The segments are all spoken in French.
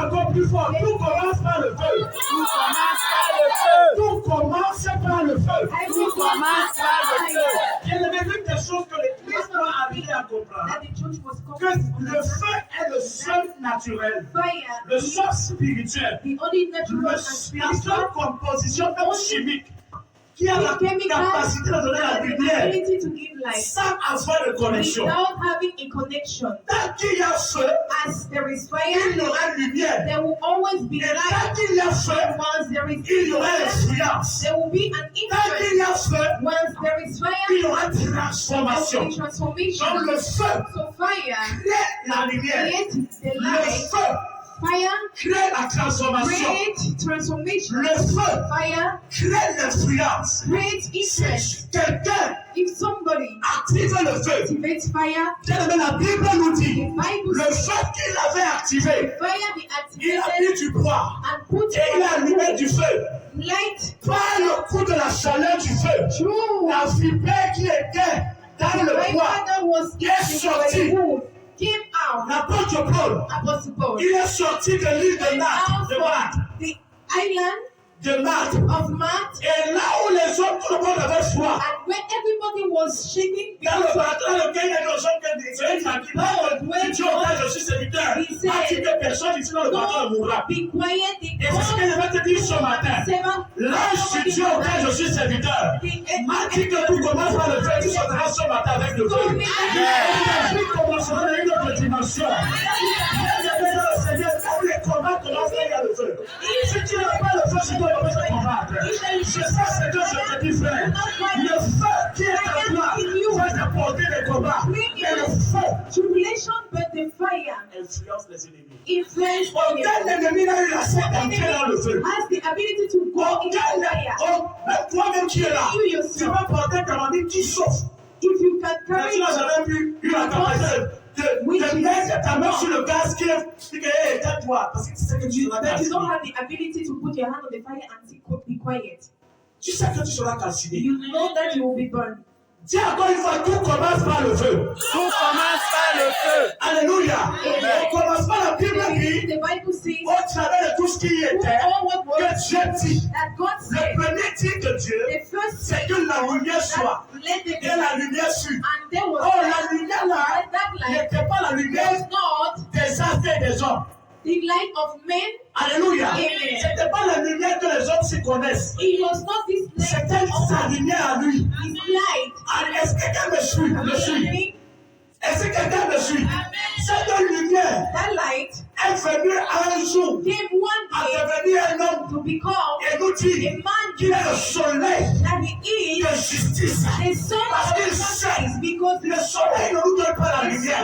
encore plus fort. Tout commence par le feu. Tout commence par le feu. Tout commence par le feu. Tout commence par le feu. Il y a l'une des choses que l'Église doit arriver à comprendre. Que le feu est le seul naturel, le seul spirituel, la seule composition même chimique qui a la capacité de donner la lumière sans avoir de connexion. Tant qu'il y a feu, il y aura lumière. Et tant qu'il y a feu, il y aura influence. Tant qu'il y a feu, il y aura transformation. Donc le feu crée la lumière. Le feu crée la transformation. Le feu crée l'influence. Si quelqu'un active le feu, la Bible nous dit, le feu qu'il avait activé, il a mis du bois et il a allumé du feu. Par le coup de la chaleur du feu, la vipère qui était dans le bois est sortie. L'apôtre Paul, il est sorti de l'île de Malte. Et là où les hommes, tout le monde avait froid. Dans le bateau, lequel il y a des gens qui disaient, il dit, je suis serviteur. As-tu que personne ici dans le bateau mourra? Et c'est ce qu'elle va te dire ce matin. L'ange du Dieu auquel je suis serviteur m'a dit que tout commence par le feu. Tu sortiras ce matin avec le feu. La vie commencera dans une autre dimension. Quand les combats commencent, il y a le feu. Si tu n'as pas le feu, tu dois commencer à combattre. C'est ça ce que je te dis, frère. Le feu qui est en toi va t'apporter les combats. Mais le feu influence les ennemis. Aucun ennemi n'a eu la scène d'entrer dans le feu. Même toi-même qui es là, tu vas porter ta mamie qui chauffe. Mais tu n'as jamais eu la capacité de mettre ta main sur le gaz qui est tais-toi. Parce que tu sais que tu seras calciné. Tu sais que tu seras calciné. Dis encore une fois, tout commence par le feu. Tout commence par le feu. Alléluia. On commence par la Bible dit, au travers de tout ce qui était, que Dieu dit. Le premier titre de Dieu, c'est que la lumière soit. Et la lumière fut. Oh, la lumière là, n'était pas la lumière des astres et des hommes. The light of men. Alléluia. C'était pas la lumière que les hommes se connaissent. It was not this light. C'était sa lumière à lui. His light. Est-ce que quelqu'un me suit? Est-ce que quelqu'un me suit? Cette lumière est venue un jour à devenir un homme et nous dit qu'il est le soleil de justice. Parce qu'il sait le soleil ne nous donne pas la lumière.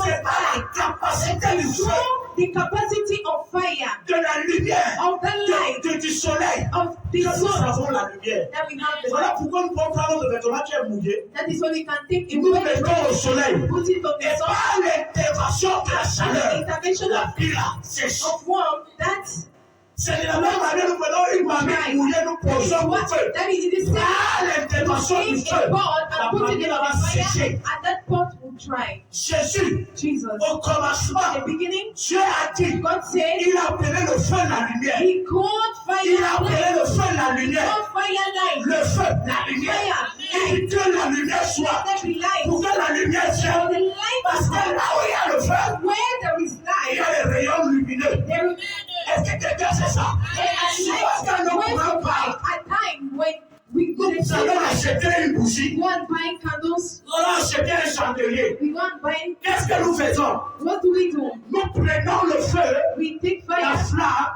C'est pas la capacité du feu. The capacity of fire, de la lumière, of the light, du soleil, of the que nous sun, avons la lumière. that we have the Voilà light. pourquoi nous pouvons prendre le vêtement qui est mouillé, That is why we can take a nous le wet mettons au soleil. put it on Et the sun, par l'intervention de la the chaleur, intervention la pile sèche. of warmth, that C'est de la même manière nous prenons une mamie mouillée, nous posons au feu. that is the same. Par l'intervention du Take a feu, pot la and put it mamie in va the fire, sécher. and that pot will dry. Jésus, Jesus. au commencement, At the beginning, Dieu a dit, God said, il a appelé le feu la lumière. He called Il fire a appelé light. le feu la He lumière. called fire light. Le feu, la lumière. Et que la lumière soit. Let there be light. Pour que la lumière For vienne. the light Parce que là où il y a le feu, where there is il y light, a les rayons lumineux. there is Est-ce que quelqu'un sait ça? at time when we go Nous allons acheter une bougie. go and buy candles, Nous allons acheter un chandelier. we go and buy. Qu'est-ce que nous faisons? What do we do? Nous prenons le feu, We take la fire flamme,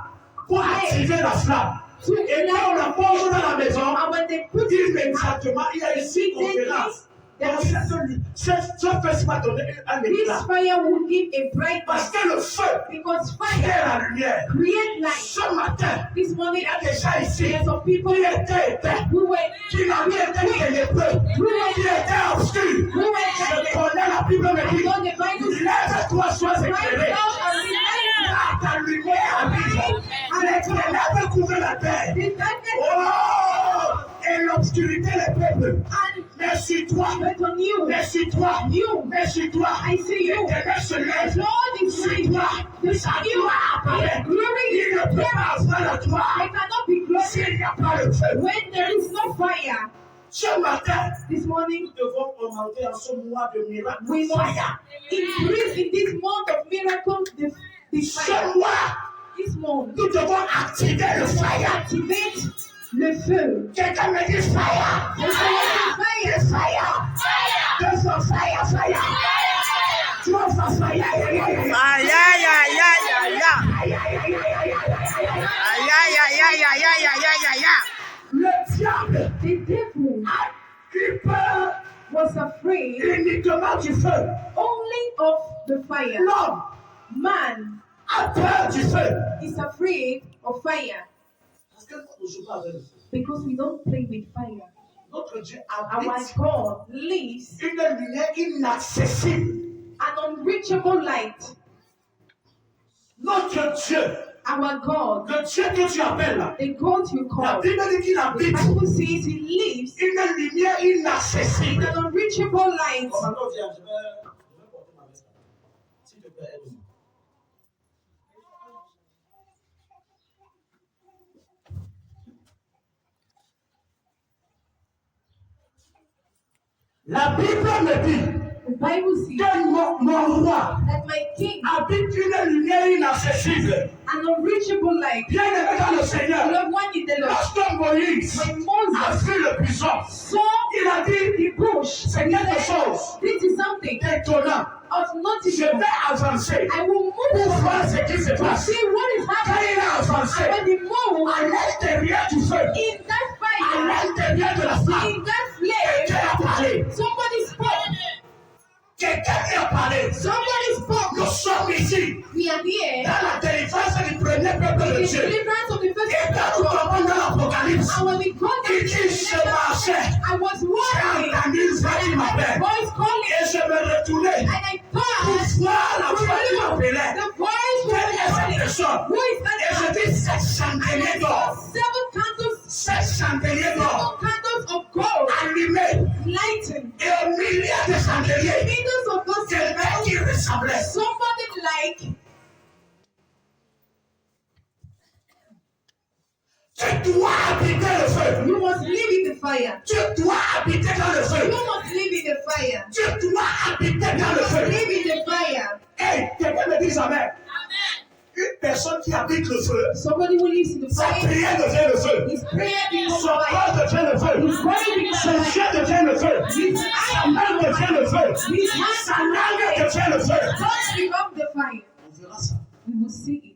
pour activer la flamme. to Et quand on la pose dans la maison, and when they put it in immédiatement, il y a ici une conférence. Donc, ce feu va donner un this éclat. fire will give a bright Parce light que le feu because crée fire la lumière. create light. Ce matin, This morning, il y a des gens ici there's some people qui étaient épais, who were qui n'avaient été ténébreux, qui étaient obscurs. Je connais la Bible me dit, on the Bible lève-toi, sois right éclairé. now and be light. Là, ta lumière arrive. Les ténèbres couvrent la terre. The darkness Oh! Et l'obscurité les peuples. and Mais Mais sur toi. but on you. Mais sur toi. You. Mais sur toi. I see you. L'éternel se lève. Lord is Sur with toi. you. Sa You. gloire apparaît. Glory Il is ne peut pas avoir la I gloire cannot be glorious s'il n'y a pas le feu. when there is no fire. Ce matin, This morning, nous devons augmenter en ce mois de miracle. we must increase in this month of miracles the Ce fire. mois, This month, nous devons activer le fire. activate le feu. Quelqu'un me dit fire. The fire. Fire. Deux fois fire, fire. Trois fois fire. Aïe, aïe, aïe, aïe, aïe, aïe. Aïe, aïe, aïe, aïe, aïe, aïe, aïe, aïe, aïe. Le diable The devil a eu peur was afraid uniquement du feu. only of the fire. L'homme Man a peur du feu. is afraid of fire Parce que nous ne jouons pas avec le feu. because we don't play with fire. Notre Dieu Our habite God lives une lumière inaccessible. an unreachable light. Notre Dieu, Our God, le Dieu que tu appelles là, the God you la call, Bible dit qu'il the habite Bible says He lives une lumière in inaccessible. an unreachable light. Maintenant, viens, je vais porter ma veste. S'il te plaît, aide-moi. La Bible me dit The Bible says que mon roi that my King, habite une lumière inaccessible. an unreachable light, Bien aimé dans le Seigneur, the one in the Lord. lorsque Moïse When a Moses vu le buisson, saw il a dit, the bush, c'est he quelque said, chose this is something d'étonnant. of Je noticeable. vais avancer I will move pour forward voir ce qui se to passe. see what is Quand happening. il a avancé, When he moved à l'intérieur du feu, in that à fire, l'intérieur de la flamme, in that quelqu'un flame, a parlé. somebody spoke. Quelqu'un qui a parlé. Somebody spoke. Nous sommes ici We are here dans la délivrance du premier peuple de in the Dieu. deliverance of the first Et quand nous people. tombons dans l'Apocalypse, And when we got il there, dit je marchais. I was J'ai walking entendu une voix qui and I heard a m'appelle. voice calling, Et je me retournais and I pour passed voir la voix qui through. m'appelait. The voice Quelle est cette was calling. personne? Who is Et that? je dis sept chandeliers d'or. Seven candles, Sept chandeliers d'or seven candles of gold, allumés. lightened. Et au milieu des chandeliers, Middles of those quelqu'un qui ressemblait. somebody like Tu dois habiter le feu. you must live in the fire. Tu dois habiter dans le You feu. must live in the fire. Tu dois habiter dans You le must feu. live in the fire. Hey, quelqu'un me dit amen. Une personne qui habite le feu, Somebody who lives in the sa fire, prière devient le feu. his prayer becomes Son fire. corps devient le feu. His body becomes Son fire. chien devient le feu. His Sa main devient le feu. His hands Sa langue devient le feu. Tongues become the fire. On verra ça. We will see it.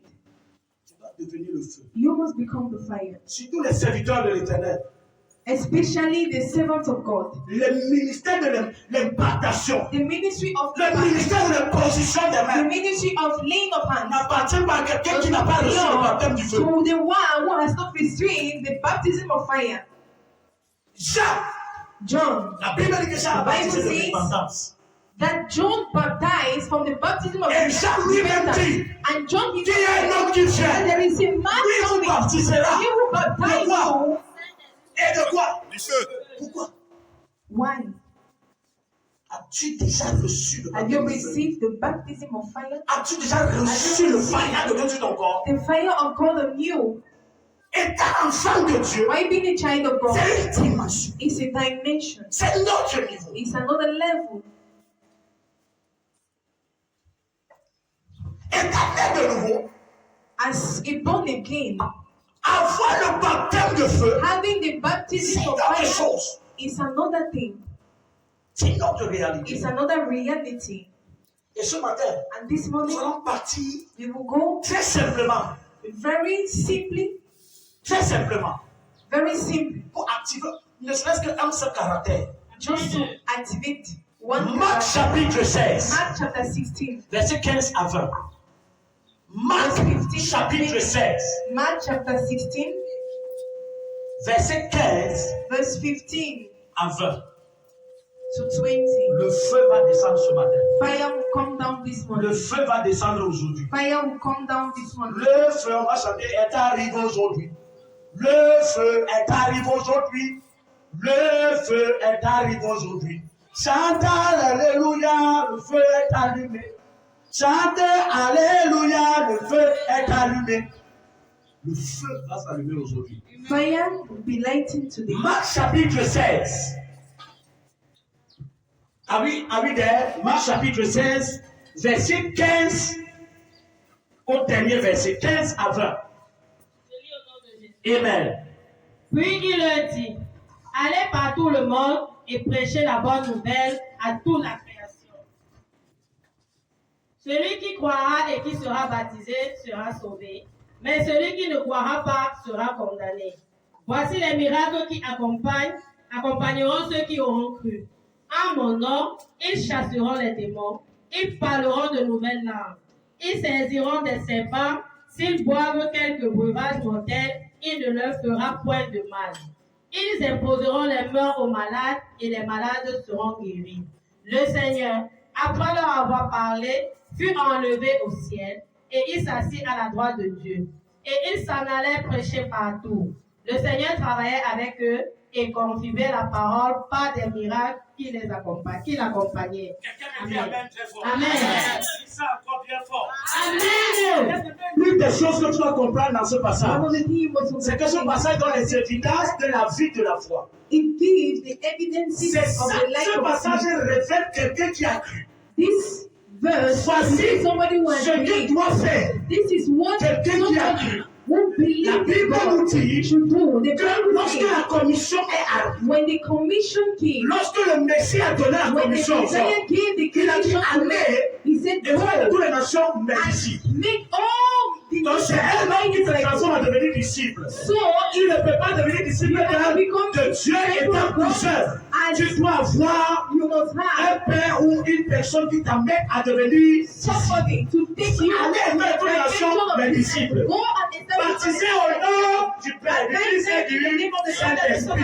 Tu dois devenir le feu. You must become the fire. Surtout les serviteurs de l'Éternel. Especially the servants of God. Le ministère de l'impartation. The ministry of Le ministère de l'imposition des the mains ministry of laying of hands. n'appartient pas à quelqu'un qui n'a pas reçu le baptême du feu. To the one who has not received the baptism of fire. Jean, John. la Bible dit que Jean a baptisé de repentance. That John baptized from the baptism of Et Jean lui-même dit, and John qu'il y a un homme qui that vient, there is a man lui vous coming. baptisera. He will baptize De quoi? you. Et de quoi? Du feu. Pourquoi? Why? As-tu déjà reçu le Have you baptême du feu? received the baptism of fire? As-tu déjà reçu le fire de Dieu sur ton corps? The fire of God on you. Étant enfant de Dieu, Why being a child of God? c'est une dimension. It's a dimension. C'est notre niveau. It's another level. Étant né de nouveau, As a born again, avoir le baptême de feu, having the c'est baptism une of autre fire chose. is another thing. C'est une autre réalité. It's another reality. Et ce matin, And this nous morning, allons partir we will go très simplement, very simply, very simple, pour activer ne serait-ce qu'un seul caractère. just to activate one Marc character. chapitre 16, Mark chapter 16. verset 15 à 20. Marc chapitre 16, Mark chapter 16, verset 15 verse 15 à 20. to 20. Le feu va descendre ce matin. Fire will come down this Le morning. feu va descendre aujourd'hui. Fire will come down this morning. Le feu, on va chanter, est arrivé aujourd'hui. Le feu est arrivé aujourd'hui. Le feu est arrivé aujourd'hui. Chantez Alléluia, le feu est allumé. Chantez Alléluia, le feu est allumé. Le feu va s'allumer aujourd'hui. Fire will be lighting today. Marc chapitre 16. Are we there? Marc chapitre 16, verset 15 au dernier verset, 15 à 20. Amen. Puis il leur dit, allez par tout le monde et prêchez la bonne nouvelle à toute la création. Celui qui croira et qui sera baptisé sera sauvé, mais celui qui ne croira pas sera condamné. Voici les miracles qui accompagneront ceux qui auront cru. En mon nom, ils chasseront les démons, ils parleront de nouvelles langues, ils saisiront des serpents, s'ils boivent quelques breuvages mortels, il ne leur fera point de mal. Ils imposeront les mains aux malades et les malades seront guéris. Le Seigneur, après leur avoir parlé, fut enlevé au ciel et il s'assit à la droite de Dieu. Et ils s'en allaient prêcher partout. Le Seigneur travaillait avec eux et confirmait la parole par des miracles qui l'accompagnaient. Quelqu'un me dit Amen très fort. Amen. Dis ça encore bien fort. Amen. L'une des choses que tu dois comprendre dans ce passage, c'est que ce passage donne les évidences de la vie de la foi. It gives the evidences C'est of ça, the life ce of passage faith. révèle quelqu'un qui a cru. This verse Voici is somebody who has ce qu'il believed. doit faire. This is what Quelqu'un qui a somebody cru. who La believes Bible God nous dit should do. The que Bible lorsque says, la commission est arrivée, when the commission came, lorsque le Messie a donné la when the commission aux Messiah hommes, gave the il a dit commission to allez he said, et faire de go toutes les nations mes and disciples. make all the Donc c'est un homme qui se transforme à devenir disciple. So Tu ne peux pas devenir disciple de Dieu étant plusieurs. Tu dois avoir you must un have père ou une personne qui t'amène à devenir somebody to take you allez faire toutes les nations mes disciples. Go and Baptisé au nom du Père, du Fils et du Saint-Esprit.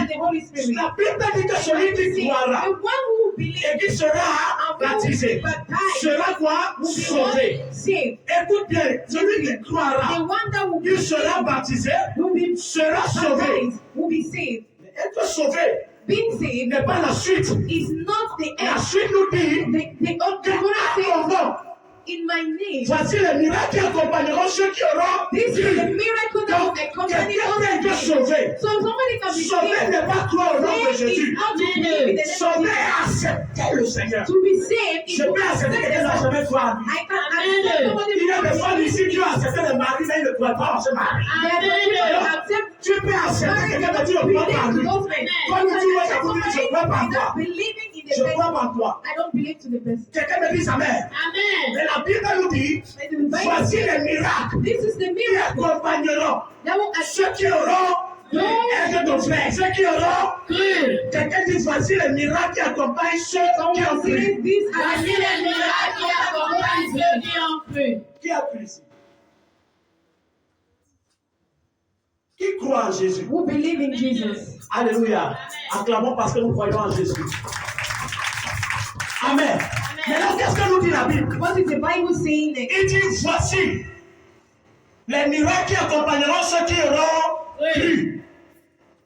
La Bible dit que celui qui croira The one who believes et qui sera baptisé sera quoi? Sauvé. saved. Écoute bien, celui qui The croira, one that will il sera baptisé, will be sera sauvé. baptized will be saved. Être sauvé Being saved n'est pas la suite. is not the La end. suite nous dit The que Quran à mon says, nom, in my name, voici les miracles qui accompagneront ceux qui auront this is the cru. miracle that will Donc, accompany quelqu'un peut être us. sauvé. So somebody can be Sauvé saved. n'est pas croire au nom de Saved is Jésus. not to believe in the name of Sauvé Jesus. est accepter le Seigneur. To be saved is Je to peux accepter quelqu'un qui n'a jamais cru à lui. I can accept somebody Il y a who des femmes ici qui ont accepté le mari, mais ils ne croient pas en ce mari. accept Tu peux accepter quelqu'un qui ne croit pas en lui. Comme tu vois, ça vous dit, je crois pas en toi. believing in the Je crois person. pas en toi. I don't believe to the person. Quelqu'un me dit Amen. Amen. Mais la Bible nous dit, But the Bible voici les miracles This is the qui miracle accompagneront that will ceux qui auront aide ton frère, ceux qui auront cru. Quelqu'un dit voici les miracles qui accompagnent ceux qui ont cru. accept this Voici les miracles qui accompagnent ceux qui ont cru. Qui a cru ici? Qui croit en Jésus? who believe in Jesus. Alléluia. Acclamons parce que nous croyons en Jésus. Amen. Maintenant, qu'est-ce que nous dit la Bible? What is the Bible saying next? Il dit voici les miracles qui accompagneront ceux qui auront cru.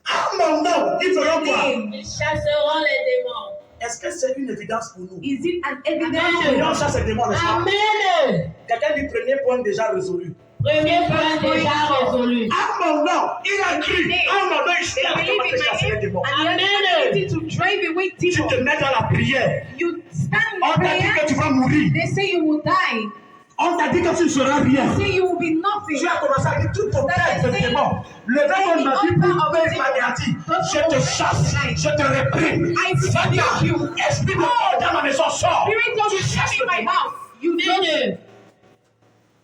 À mon nom, ils feront quoi? Ils chasseront les démons. Est-ce que c'est une évidence pour nous? Is it an evidence? Oui, on chasse les démons, n'est-ce pas? Amen. Quelqu'un dit premier point déjà résolu. Premier point déjà résolu. À mon nom, il a cru. À mon nom, il sera capable de chasser les démons. And you have the ability to drive away Tu te demons. mets dans la prière. You stand in On t'a dit que prayer. tu vas mourir. They say you will die. On t'a dit que tu ne seras rien. They say you will be nothing. Tu as commencé à dire tout ton père de démons. Le démon m'a dit pour père m'a dit, je te chasse, je te réprime. Va-t'en. Esprit de mort dans ma maison, sors. Spirit of the church in my house. You just,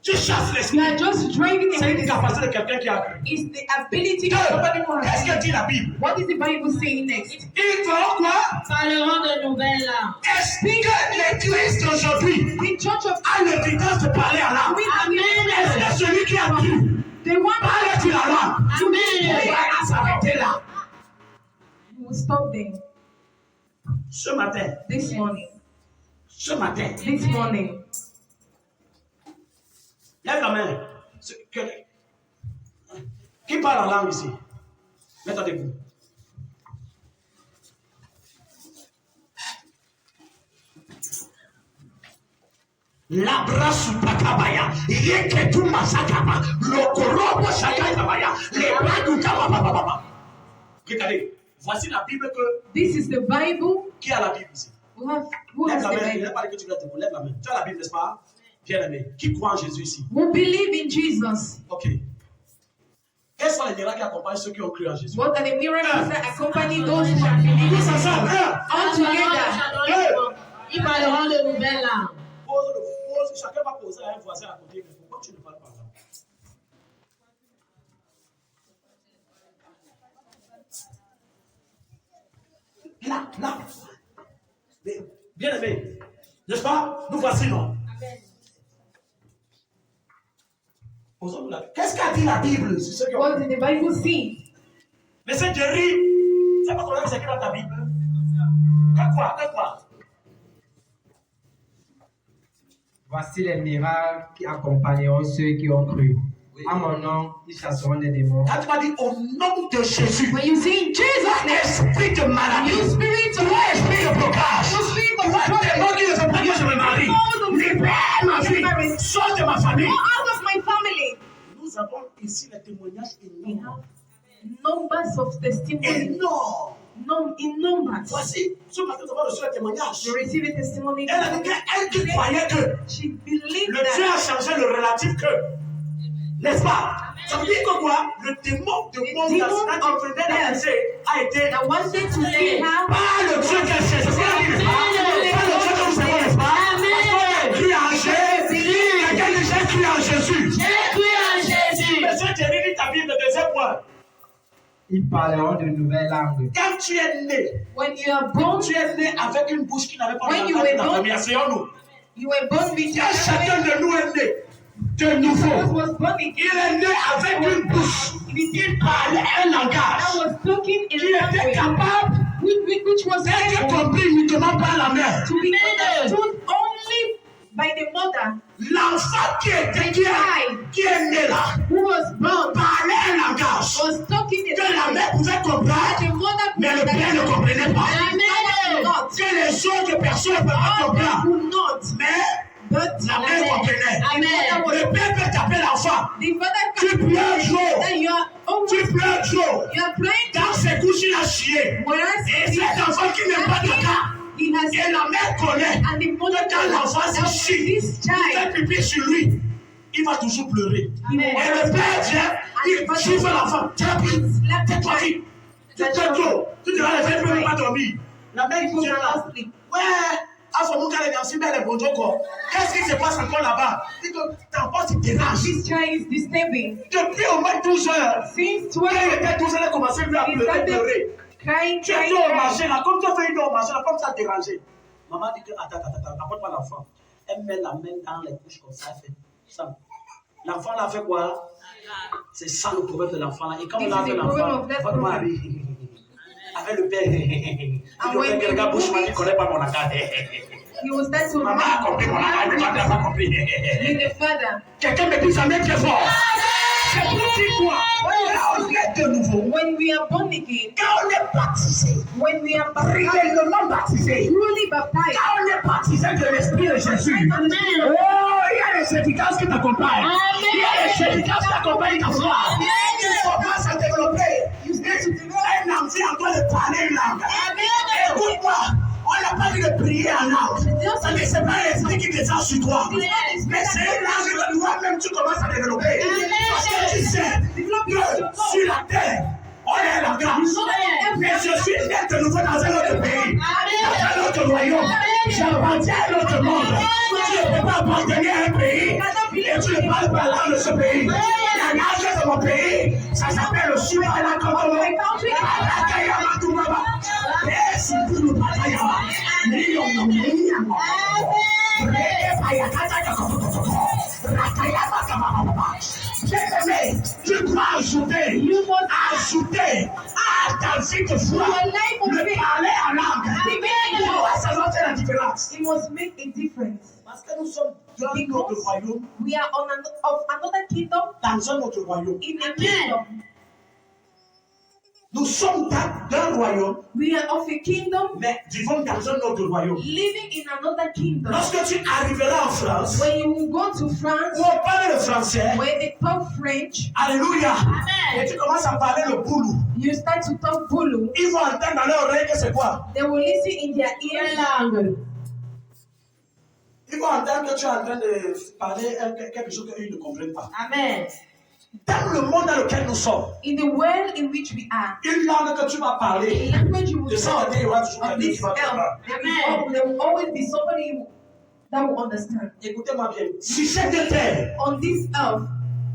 Tu chasses you l'esprit. are just driving C'est away une the capacité de quelqu'un qui a cru. It's the ability Deux, of somebody who qu'est-ce que has. dit la Bible? What is the Bible saying next? Ils feront quoi? Parleront de nouvelles langues. Est-ce que l'Église d'aujourd'hui The church of a l'évidence de parler à l'âme? Est-ce que celui qui a cru the one parle sur la langue? Amen. On va s'arrêter là. will stop there Ce matin, this morning. il y a quand même. Qui parle en langue ici? Mettez-vous. Labra supakabaya, yeketu masakaba, lokorobo shakabaya, lebadu kababa. Regardez, voici la Bible que. This is the Bible. Qui a la Bible ici? Who has Lève the la main. Il Bible? n'a pas dit que tu dois te lève la main. Tu as la Bible, n'est-ce pas? Bien aimé. Qui croit en Jésus ici? Who believe in Jesus? Ok. Quels sont les miracles qui accompagnent ceux qui ont cru en Jésus? What are the miracles that accompany those who have believed? Tous ensemble. All together. Ils parleront de nouvelles langues. Chacun va poser à un voisin à côté. Mais pourquoi tu ne parles pas là? Là. Bien aimé. N'est-ce pas? Nous voici, non? Posons-nous là. Qu'est-ce qu'a dit la Bible? C'est ce que What did the Bible say? mais c'est guéri. C'est pas ton âme, c'est écrit dans ta Bible. Que quoi? Voici les miracles qui accompagneront ceux qui ont cru. À mon nom, ils chasseront des démons. Quand tu m'as dit au nom de Jésus, When you say in Jesus' name, esprit de maladie, you spirit of esprit de blocage, you spirit of démon qui ne veut pas que je me marie, libère ma vie, sors de ma famille. go out of my family. Nous avons ici les témoignages énormes. Numbers of testimony. Énormes. In numbers. Voici, ce matin, nous avons reçu le témoignage. You receive a testimony. Elle a dit qu'elle qui croyait que She believed le Dieu that. a changé le relatif que. N'est-ce pas? Ça veut dire que quoi? Le démon de monde qui venait d'annoncer a été That wanted to see her. par le Dieu qu'elle cherche. C'est ce qu'elle a dit, n'est-ce pas? Par le Dieu que nous savons, n'est-ce pas? Parce qu'on a cru en Jésus. Quelqu'un dit j'ai cru en Jésus. J'ai cru en Jésus. Monsieur Thierry, lis ta Bible, deuxième point. Ils parleront de nouvelles langues. Quand tu es né, When you are born, tu es né avec une bouche qui n'avait pas When de you were la born- première. Asseyons-nous. you were born with your Chacun de nous est né de Jesus nouveau. was born again. Il est né avec une bouche qui parlait un I langage was talking in qui était language capable which was d'être able compris uniquement par la mère. to be understood only by the mother L'enfant qui est né là who was born parlait un langage was talking in que la language mère pouvait that comprendre, the mother mais le père ne comprenait pas. could not. Que les autres personnes ne peuvent pas comprendre, Could not. mais But la mère comprenait. Amen. Le père peut taper l'enfant. The father Tu can pleures trop. that you are always Tu pleures trop. you are praying Dans ses couches, il a chié. whereas Et cet enfant qui n'est pas de cas, he has et la mère connaît. and the mother Quand l'enfant se chie, this il fait child pipi sur lui, il va toujours pleurer. Amen. Et le père vient, il chiffre l'enfant. Tais-toi, tu fais trop. Tu diras, les enfants ne peuvent pas dormir. La mère qui vient là. Ouais, à son moment, elle est dans si belle et bon quoi. Qu'est-ce qui se passe encore là-bas? Il dit que ta porte te dérange. this child is disturbing. Depuis au moins 12 heures. Since Quand il 12 était 12 heures, elle a commencé à he pleurer. started crying, Tu es crying, au crying. marché là, comme tu as fait une heure au marché là, comme ça dérangé. Maman dit que attends, apporte-moi l'enfant. Elle met la main dans les couches comme ça, elle fait ça. L'enfant là fait quoi? C'est ça le problème de l'enfant là. Et quand on a This fait is the l'enfant, problem of that votre mari, avec le père, le when père, you regarde, bouche, move il ne connaît pas mon accord. he will start to Maman a compris mon accord, mais maman n'a pas compris. with the father. Quelqu'un me dit ça met très fort. C'est pour dire quoi? Quand on est de nouveau, When we are born again, quand on est baptisé, when we are baptized, réellement baptisé, truly baptized, quand on est baptisé de l'Esprit de Jésus, oh, il y a les certificats qui t'accompagnent. Il y a les certificats qui t'accompagnent ta foi. Tu commences à développer un envie en toi de parler une langue. Écoute-moi, on n'a pas dit de prier en langue. Mais c'est pas l'Esprit qui descend sur toi. Mais c'est une langue que toi-même tu commences à développer. Parce que tu sais que sur la terre, on est la grâce. Mais je suis né de nouveau dans un autre pays, dans un autre royaume. J'appartiens à un autre monde. Tu ne peux pas appartenir à un pays et tu ne parles pas la langue de ce pays. La langue de mon pays, ça s'appelle le Shiva la Kotomo. La Kayama Tumaba. Et si tu nous parles, bien-aimé, tu dois ajouter à ta vie de foi le parler en langue. Ça doit faire la différence. it must make a difference. Parce que nous sommes dans notre royaume, We are of another kingdom dans un autre royaume. in a kingdom. Nous sommes d'un royaume, We are of a kingdom, mais vivons dans un autre royaume. living in another kingdom. Lorsque tu arriveras en France, When you will go to France, où on parle le français, where they talk French, alléluia, Amen. et tu commences à parler le boulou, you start to talk Bulu. ils vont entendre dans leur oreille que c'est quoi? They will listen in their Quelle ears. langue? Ils vont entendre que tu es en train de parler quelque chose qu'ils ne comprennent pas. Amen. Dans le monde dans lequel nous sommes, In the world in which we are, une langue que tu vas parler, the language you will de ça, talk il y aura toujours of quelqu'un qui this va earth, comprendre. there will always be somebody that will understand. Écoutez-moi bien. Si cette terre, On this earth,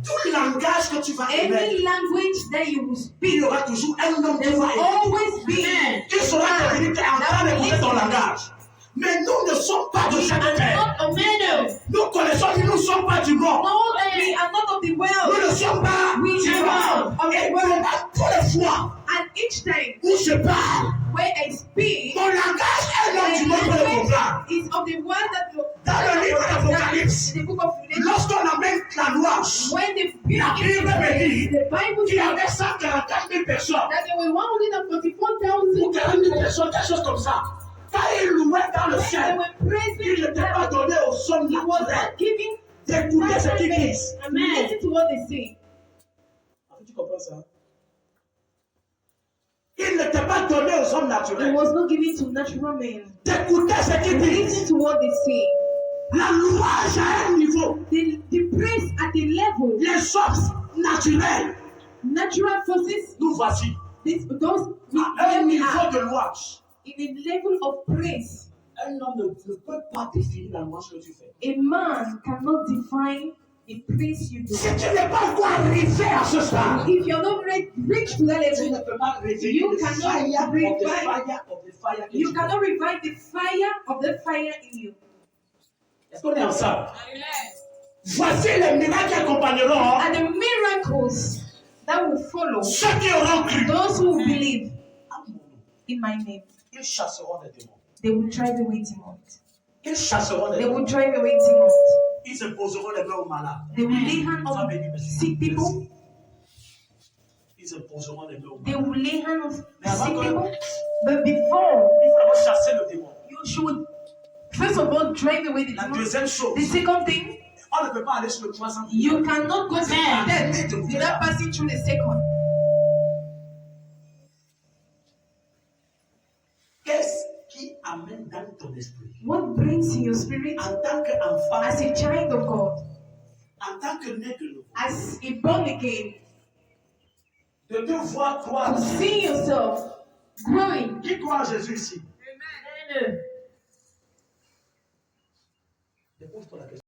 tout langage que tu vas émettre, any language that you will il speak, y aura toujours un homme qui there will va émettre. always be Amen. Il sera devenu en train d'écouter ton langage. Mais nous ne sommes pas de cette terre. Not a man. Nous connaissons que nous ne sommes pas du monde. know that we are not of the Nous world. ne sommes pas We du are monde. of Et the world. à toutes les fois And each time où je parle, where I speak, mon langage est l'homme du my monde pour le language comprendre. is of the world that you Dans le livre d'Apocalypse, in the book of Revelation. lorsqu'on amène la louange, When the la Bible me dit the Bible qu'il y says avait 144 000 personnes, that there were ou 144,000 40 000 personnes, quelque chose comme ça. Quand ils louaient dans le they ciel, were praising il n'était pas donné aux hommes He was naturels not giving d'écouter ce qu'ils disent. Amen. Listen to what they say. Tu comprends ça? Il n'était pas donné aux hommes It naturels was not given to natural men. d'écouter ce qu'ils disent. Listen to what they say. La louange à un niveau, The praise at the level, les sources naturelles, natural forces, nous voici. those À un we niveau are de louange. in a level of praise. Un homme ne peut pas définir la louange que tu fais. A man cannot define the praise you do. Si tu n'es pas encore arrivé à ce stade, If you're not reached to that tu ne level, peux pas réveiller You le cannot fire of the revive- fire of the fire que you tu cannot revive the fire in you. Est-ce qu'on est ensemble? Voici les miracles qui accompagneront And the miracles that will follow ceux qui auront cru. those who believe À mon nom, in my name. ils chasseront les démons. They will drive away demons. Ils chasseront les They démons. will drive away demons. Ils imposeront les mains aux malades. They will lay hands on sick people. Ils imposeront les mains aux They malades. will lay hands on Mais avant sick que- people. But before, Il faut d'abord chasser le démon. you should first of all drive away the La demons. deuxième chose, The second thing, on ne peut pas aller sur le 300. you cannot go to the death without passing through the second. Qu'est-ce qui amène dans ton esprit What brings in your spirit en tant qu'enfant, as a child of God, en tant que né de nouveau, as a born again, de te voir croire? to see yourself growing? Qui croit en Jésus ici? Amen. Pose-toi la question.